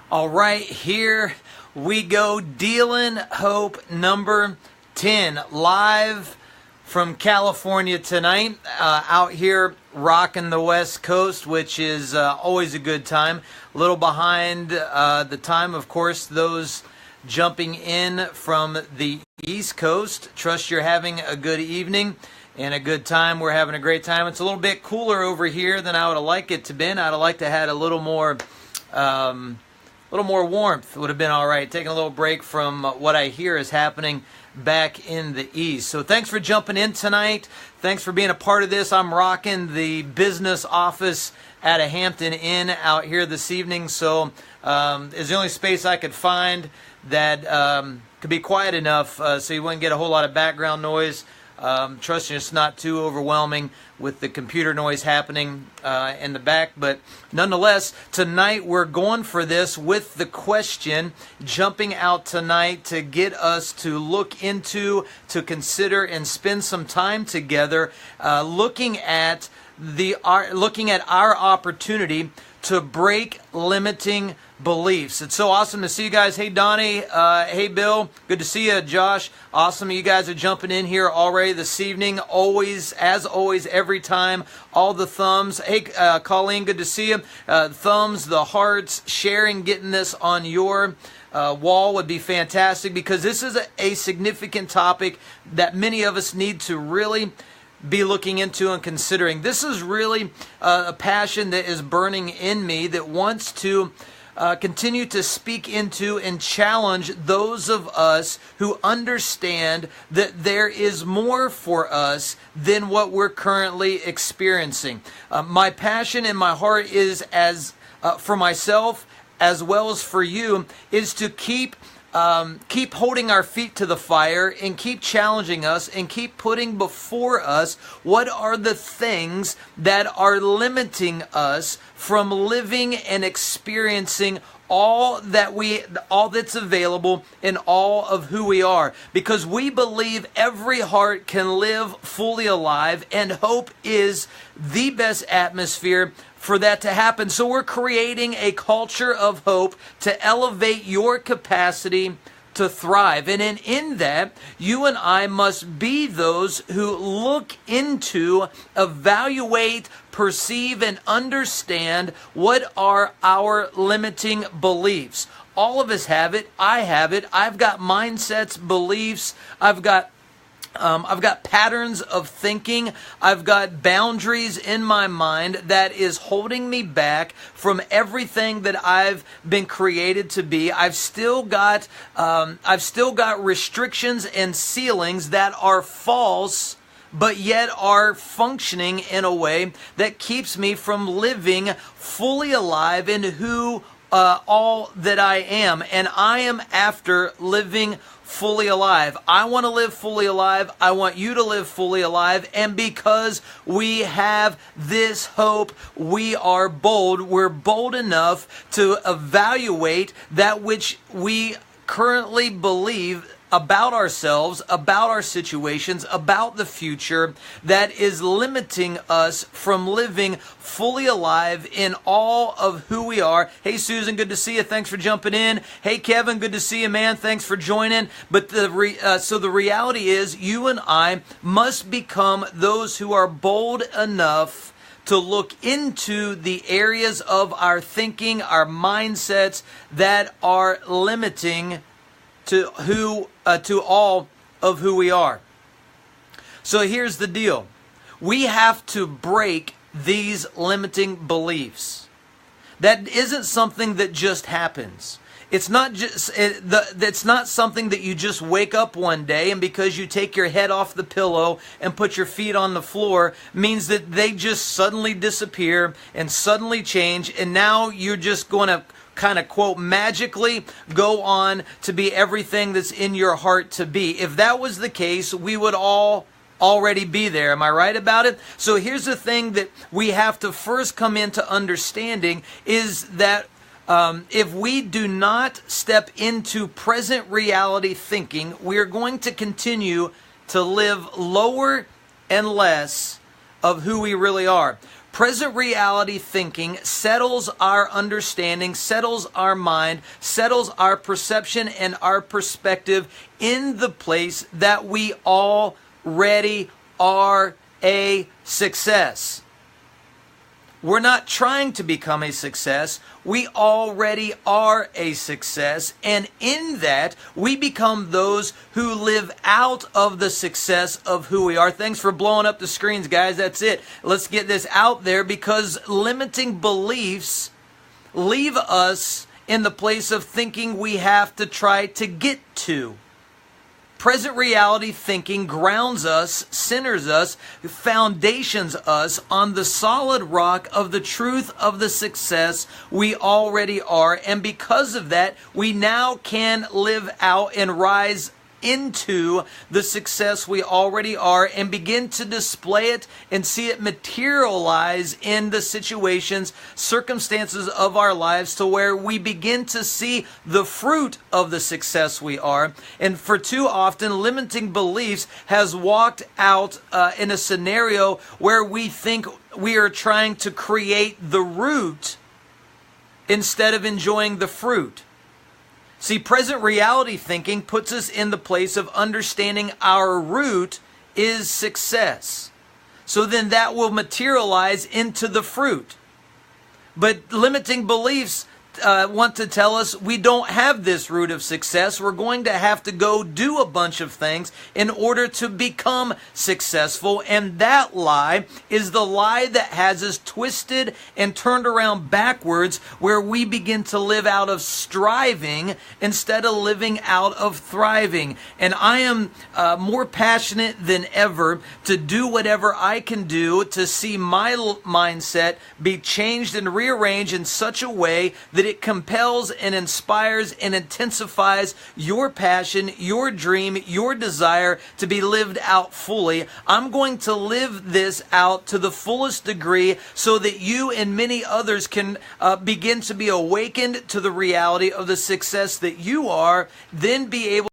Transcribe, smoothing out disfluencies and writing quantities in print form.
All right, here we go. Dealin Hope number 10, live from California tonight. Out here rocking the West Coast, which is always a good time. A little behind the time, of course, those jumping in from the East Coast. Trust you're having a good evening and a good time. We're having a great time. It's a little bit cooler over here than I would have liked it to be. I'd have liked to have had a little more warmth. Would have been all right. Taking a little break from what I hear is happening back in the East. So thanks for jumping in tonight. Thanks for being a part of this. I'm rocking the business office at a Hampton Inn out here this evening. So it's the only space I could find that could be quiet enough so you wouldn't get a whole lot of background noise. Trust me, it's not too overwhelming with the computer noise happening in the back. But nonetheless, tonight we're going for this with the question jumping out tonight to get us to look into, to consider, and spend some time together looking at our opportunity to break limiting beliefs. It's so awesome to see you guys. Hey, Donnie. Hey, Bill. Good to see you, Josh. Awesome. You guys are jumping in here already this evening. Always, as always, every time. All the thumbs. Hey, Colleen. Good to see you. Thumbs, the hearts, sharing, getting this on your wall would be fantastic, because this is a significant topic that many of us need to really be looking into and considering. This is really a passion that is burning in me, that wants to continue to speak into and challenge those of us who understand that there is more for us than what we're currently experiencing. My passion and my heart is, as for myself as well as for you, is to keep holding our feet to the fire and keep challenging us and keep putting before us what are the things that are limiting us from living and experiencing all that's available in all of who we are. Because we believe every heart can live fully alive, and hope is the best atmosphere for that to happen. So we're creating a culture of hope to elevate your capacity to thrive. And in that, you and I must be those who look into, evaluate, perceive, and understand what are our limiting beliefs. All of us have it. I have it. I've got mindsets, beliefs. I've got patterns of thinking. I've got boundaries in my mind that is holding me back from everything that I've been created to be. I've still got restrictions and ceilings that are false, but yet are functioning in a way that keeps me from living fully alive in who all that I am. And I am after living fully alive. I want to live fully alive. I want you to live fully alive. And because we have this hope, we are bold. We're bold enough to evaluate that which we currently believe about ourselves, about our situations, about the future, that is limiting us from living fully alive in all of who we are. Hey, Susan, good to see you. Thanks for jumping in. Hey, Kevin, good to see you, man. Thanks for joining. But the reality is, you and I must become those who are bold enough to look into the areas of our thinking, our mindsets that are limiting to all of who we are. So here's the deal. We have to break these limiting beliefs. That isn't something that just happens. It's not something that you just wake up one day and because you take your head off the pillow and put your feet on the floor means that they just suddenly disappear and suddenly change, and now you're just going to kind of, quote, magically go on to be everything that's in your heart to be. If that was the case, we would all already be there. Am I right about it? So here's the thing that we have to first come into understanding is that if we do not step into present reality thinking, we are going to continue to live lower and less of who we really are. Present reality thinking settles our understanding, settles our mind, settles our perception and our perspective in the place that we already are a success. We're not trying to become a success. We already are a success. And in that, we become those who live out of the success of who we are. Thanks for blowing up the screens, guys. That's it. Let's get this out there, because limiting beliefs leave us in the place of thinking we have to try to get to. Present reality thinking grounds us, centers us, foundations us on the solid rock of the truth of the success we already are. And because of that, we now can live out and rise into the success we already are and begin to display it and see it materialize in the situations, circumstances of our lives, to where we begin to see the fruit of the success we are. And for too often, limiting beliefs has walked out in a scenario where we think we are trying to create the root instead of enjoying the fruit. See, present reality thinking puts us in the place of understanding our root is success. So then that will materialize into the fruit. But limiting beliefs want to tell us we don't have this root of success. We're going to have to go do a bunch of things in order to become successful. And that lie is the lie that has us twisted and turned around backwards, where we begin to live out of striving instead of living out of thriving. And I am more passionate than ever to do whatever I can do to see my mindset be changed and rearranged in such a way that it compels and inspires and intensifies your passion, your dream, your desire to be lived out fully. I'm going to live this out to the fullest degree so that you and many others can begin to be awakened to the reality of the success that you are, then be able